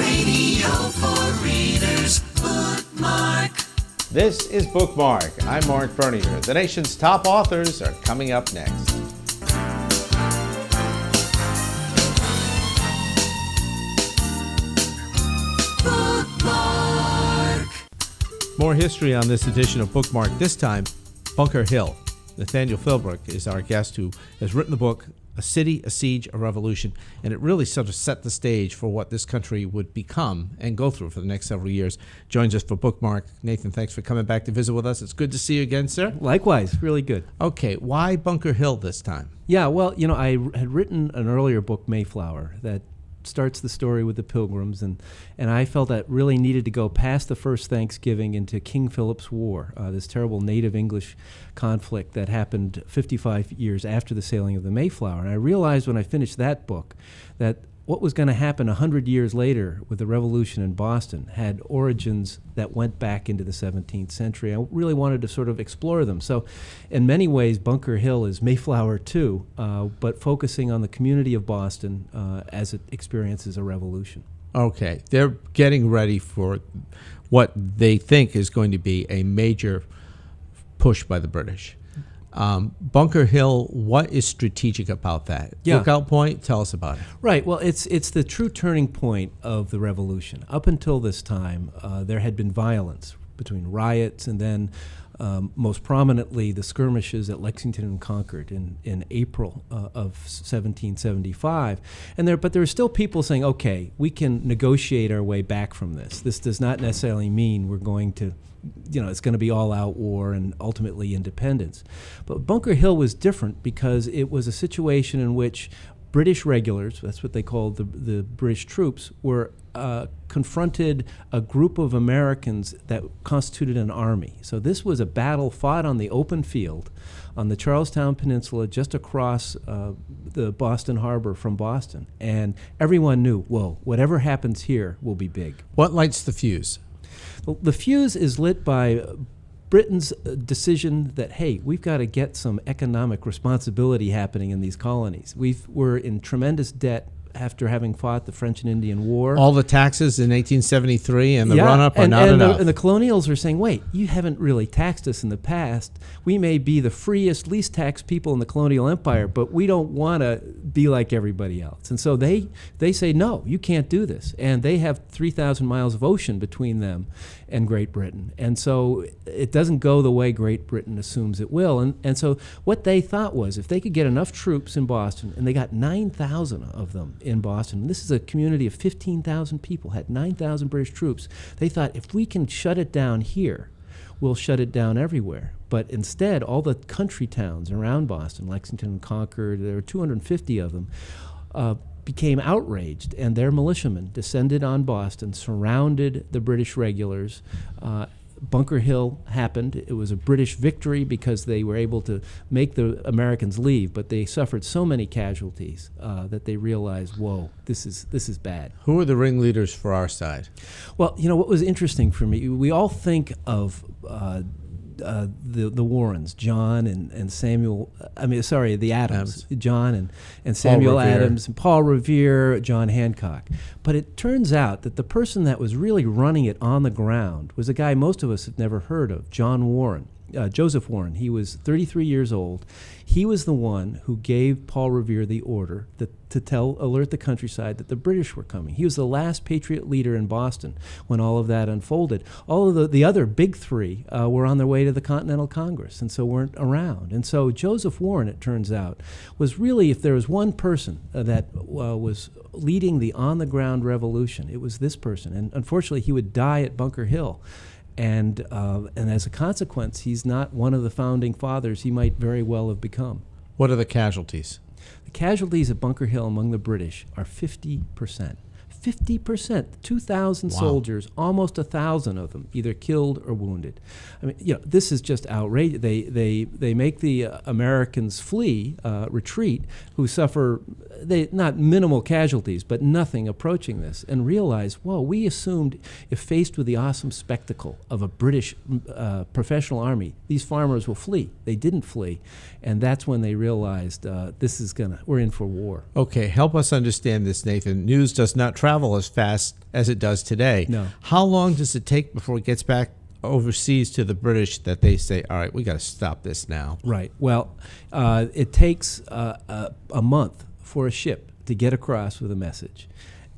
Radio for readers, Bookmark. This is Bookmark. I'm Marc Bernier. The nation's top authors are coming up next. Bookmark. More history on this edition of Bookmark. This time, Bunker Hill. Nathaniel Philbrick is our guest, who has written the book, A City, a Siege, a Revolution, and it really sort of set the stage for what this country would become and go through for the next several years. Joins us for Bookmark. Nathan, thanks for coming back to visit with us. It's good to see you again, sir. Likewise, really good. Okay, why Bunker Hill this time? Yeah, well, I had written an earlier book, Mayflower, that starts the story with the Pilgrims, and I felt that really needed to go past the first Thanksgiving into King Philip's War, this terrible native English conflict that happened 55 years after the sailing of the Mayflower. And I realized when I finished that book that what was going to happen 100 years later with the revolution in Boston had origins that went back into the 17th century. I really wanted to sort of explore them. So in many ways, Bunker Hill is Mayflower too, but focusing on the community of Boston as it experiences a revolution. Okay, they're getting ready for what they think is going to be a major push by the British. Bunker Hill, what is strategic about that? Yeah. Lookout point, tell us about it. Right. Well, it's the true turning point of the revolution. Up until this time, there had been violence between riots and then most prominently the skirmishes at Lexington and Concord in April of 1775. But there were still people saying, okay, we can negotiate our way back from this. This does not necessarily mean we're going to it's going to be all-out war and ultimately independence. But Bunker Hill was different because it was a situation in which British regulars, that's what they called the British troops, were confronted a group of Americans that constituted an army. So this was a battle fought on the open field on the Charlestown Peninsula just across the Boston Harbor from Boston. And everyone knew, whoa, whatever happens here will be big. What lights the fuse? The fuse is lit by Britain's decision that, hey, we've got to get some economic responsibility happening in these colonies. We're in tremendous debt after having fought the French and Indian War. All the taxes in 1873 and the run-up are not enough. And the colonials are saying, wait, you haven't really taxed us in the past. We may be the freest, least taxed people in the colonial empire, but we don't want to be like everybody else. And so they say, no, you can't do this. And they have 3,000 miles of ocean between them and Great Britain. And so it doesn't go the way Great Britain assumes it will. And so what they thought was, if they could get enough troops in Boston, and they got 9,000 of them in Boston, and this is a community of 15,000 people, had 9,000 British troops, they thought, if we can shut it down here, we'll shut it down everywhere. But instead, all the country towns around Boston, Lexington and Concord, there were 250 of them, became outraged, and their militiamen descended on Boston, surrounded the British regulars. Bunker Hill happened. It was a British victory because they were able to make the Americans leave, but they suffered so many casualties that they realized, whoa, this is bad. Who are the ringleaders for our side? Well, what was interesting for me, we all think of the Warrens, John and Samuel, the Adams. John and Samuel Adams and Paul Revere, John Hancock. But it turns out that the person that was really running it on the ground was a guy most of us had never heard of, Joseph Warren. He was 33 years old. He was the one who gave Paul Revere the order to alert the countryside that the British were coming. He was the last patriot leader in Boston when all of that unfolded. All of the other big three were on their way to the Continental Congress and so weren't around. And so Joseph Warren, it turns out, was really, if there was one person that was leading the on-the-ground revolution, it was this person. And unfortunately, he would die at Bunker Hill. And as a consequence, he's not one of the founding fathers he might very well have become. What are the casualties? The casualties at Bunker Hill among the British are 50%. 50%, 2,000 soldiers, almost 1,000 of them either killed or wounded. I mean, this is just outrageous. They make the Americans flee, retreat, who suffer not minimal casualties, but nothing approaching this, and realize, whoa, we assumed if faced with the awesome spectacle of a British professional army, these farmers will flee. They didn't flee, and that's when they realized we're in for war. Okay, help us understand this, Nathan. News does not travel as fast as it does today. No. How long does it take before it gets back overseas to the British that they say, all right, we got to stop this now? Right. Well, it takes a month for a ship to get across with a message.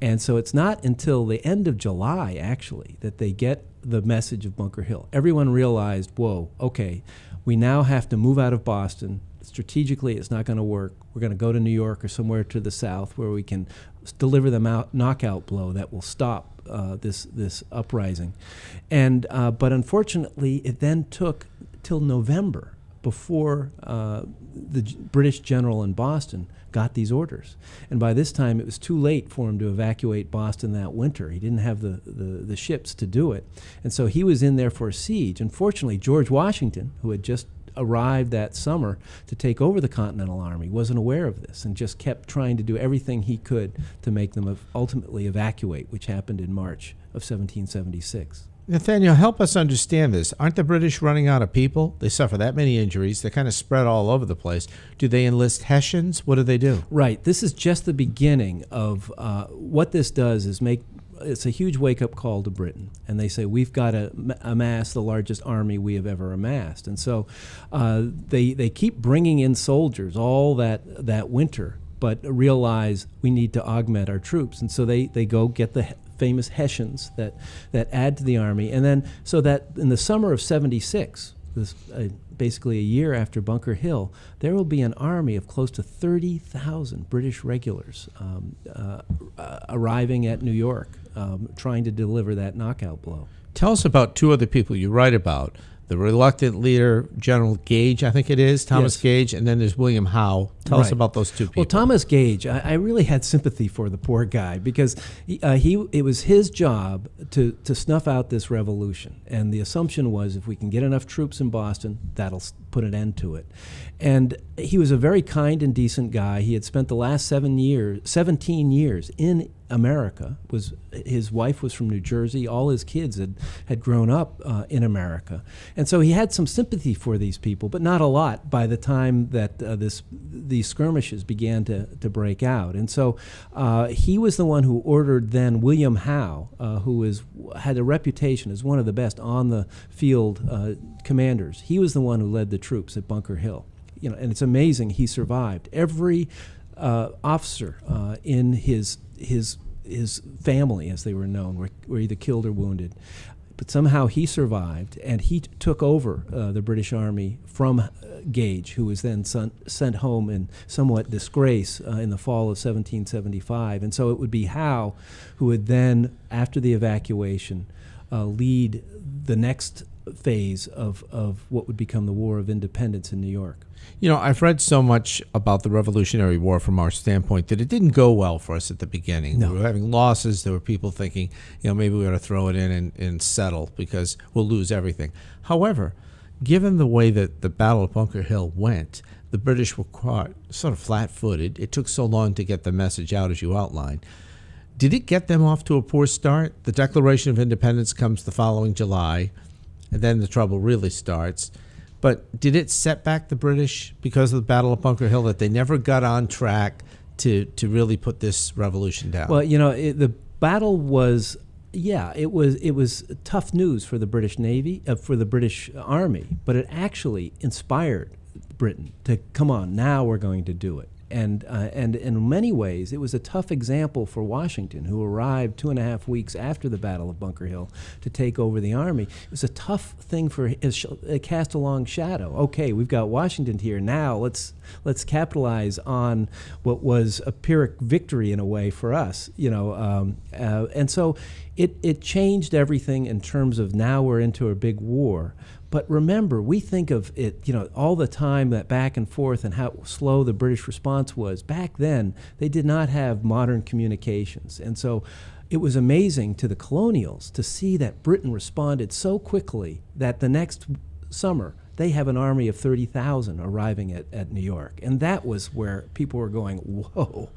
And so it's not until the end of July, actually, that they get the message of Bunker Hill. Everyone realized, whoa, okay, we now have to move out of Boston. Strategically, it's not going to work. We're going to go to New York or somewhere to the south where we can deliver the knockout blow that will stop this uprising. And but unfortunately, it then took till November before the British general in Boston got these orders. And by this time, it was too late for him to evacuate Boston that winter. He didn't have the ships to do it. And so he was in there for a siege. Unfortunately, George Washington, who had just arrived that summer to take over the Continental Army, wasn't aware of this and just kept trying to do everything he could to make them ultimately evacuate, which happened in March of 1776. Nathaniel, help us understand this. Aren't the British running out of people? They suffer that many injuries. They're kind of spread all over the place. Do they enlist Hessians? What do they do? Right. This is just the beginning of what this does is it's a huge wake-up call to Britain. And they say, we've got to amass the largest army we have ever amassed. And so they keep bringing in soldiers all that winter, but realize we need to augment our troops. And so they go get the famous Hessians that add to the army. And then so that in the summer of 76, this, basically a year after Bunker Hill, there will be an army of close to 30,000 British regulars arriving at New York, trying to deliver that knockout blow. Tell us about two other people you write about. The reluctant leader, General Gage, I think it is, Thomas Yes. Gage, and then there's William Howe. Tell us Right. about those two people. Well, Thomas Gage, I really had sympathy for the poor guy because it was his job to snuff out this revolution. And the assumption was if we can get enough troops in Boston, that'll put an end to it. And he was a very kind and decent guy. He had spent the last 17 years in America. His wife was from New Jersey. All his kids had grown up in America. And so he had some sympathy for these people, but not a lot by the time that these skirmishes began to break out. And so he was the one who ordered then William Howe, who had a reputation as one of the best on-the-field commanders. He was the one who led the troops at Bunker Hill. And it's amazing he survived. Every officer in his family, as they were known, were either killed or wounded. But somehow he survived, and he took over the British Army from Gage, who was then sent home in somewhat disgrace in the fall of 1775. And so it would be Howe who would then, after the evacuation, lead the next phase of what would become the War of Independence in New York. I've read so much about the Revolutionary War from our standpoint that it didn't go well for us at the beginning. No. We were having losses. There were people thinking, maybe we ought to throw it in and settle because we'll lose everything. However, given the way that the Battle of Bunker Hill went, the British were caught sort of flat-footed. It took so long to get the message out, as you outlined. Did it get them off to a poor start? The Declaration of Independence comes the following July, and then the trouble really starts. But did it set back the British because of the Battle of Bunker Hill, that they never got on track to really put this revolution down? Well, the battle was, it was tough news for the British Navy, for the British Army, but it actually inspired Britain to, come on, now we're going to do it. And in many ways, it was a tough example for Washington, who arrived 2.5 weeks after the Battle of Bunker Hill to take over the army. It was a tough thing for it cast a long shadow. Okay, we've got Washington here now. Let's capitalize on what was a Pyrrhic victory in a way for us, and so it changed everything in terms of now we're into a big war. But remember, we think of it, all the time, that back and forth and how slow the British response was. Back then, they did not have modern communications. And so it was amazing to the colonials to see that Britain responded so quickly that the next summer They have an army of 30,000 arriving at New York. And that was where people were going, whoa,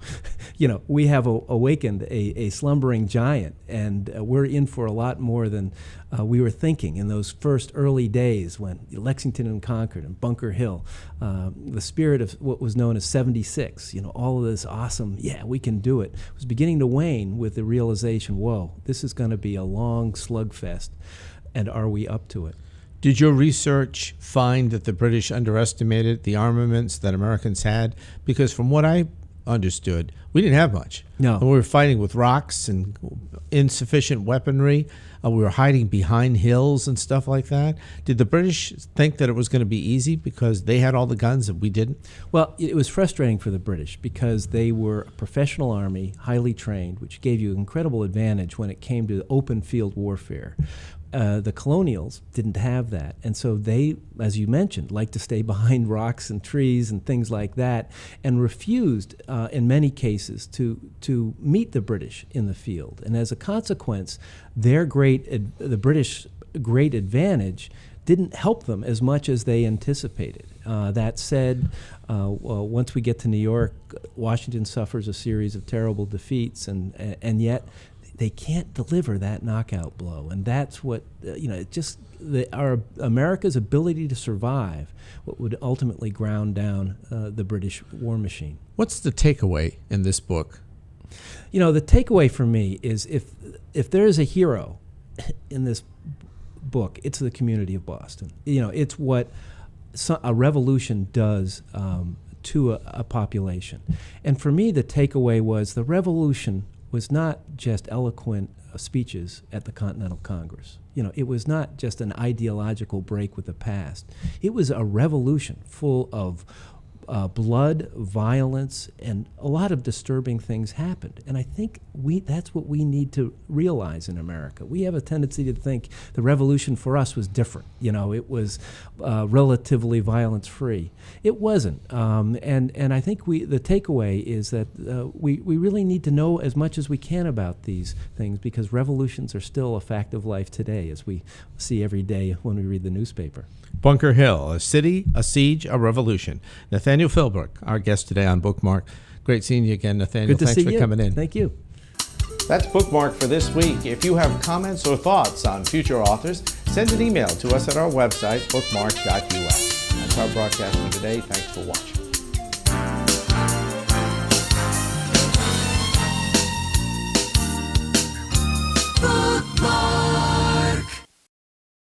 we have awakened a slumbering giant, and we're in for a lot more than we were thinking in those first early days when Lexington and Concord and Bunker Hill, the spirit of what was known as 76, all of this awesome, we can do it, was beginning to wane with the realization, whoa, this is going to be a long slugfest, and are we up to it? Did your research find that the British underestimated the armaments that Americans had? Because from what I understood, we didn't have much. No. And we were fighting with rocks and insufficient weaponry. We were hiding behind hills and stuff like that. Did the British think that it was going to be easy because they had all the guns and we didn't? Well, it was frustrating for the British because they were a professional army, highly trained, which gave you incredible advantage when it came to open field warfare. The colonials didn't have that, and so they, as you mentioned, liked to stay behind rocks and trees and things like that, and refused, in many cases, to meet the British in the field. And as a consequence, the British great advantage didn't help them as much as they anticipated. That said, once we get to New York, Washington suffers a series of terrible defeats, and yet they can't deliver that knockout blow, and that's what our America's ability to survive what would ultimately ground down the British war machine. What's the takeaway in this book? The takeaway for me is if there is a hero in this book, it's the community of Boston. It's what a revolution does to a population, and for me, the takeaway was the revolution was not just eloquent speeches at the Continental Congress. It was not just an ideological break with the past. It was a revolution full of blood, violence, and a lot of disturbing things happened. And I think that's what we need to realize in America. We have a tendency to think the revolution for us was different. It was relatively violence-free. It wasn't. And I think the takeaway is that we really need to know as much as we can about these things, because revolutions are still a fact of life today, as we see every day when we read the newspaper. Bunker Hill, a city, a siege, a revolution. Nathaniel Philbrick, our guest today on Bookmark. Great seeing you again, Nathaniel. Good to see you. Thanks for coming in. Thank you. That's Bookmark for this week. If you have comments or thoughts on future authors, send an email to us at our website, bookmark.us. That's our broadcast for today. Thanks for watching.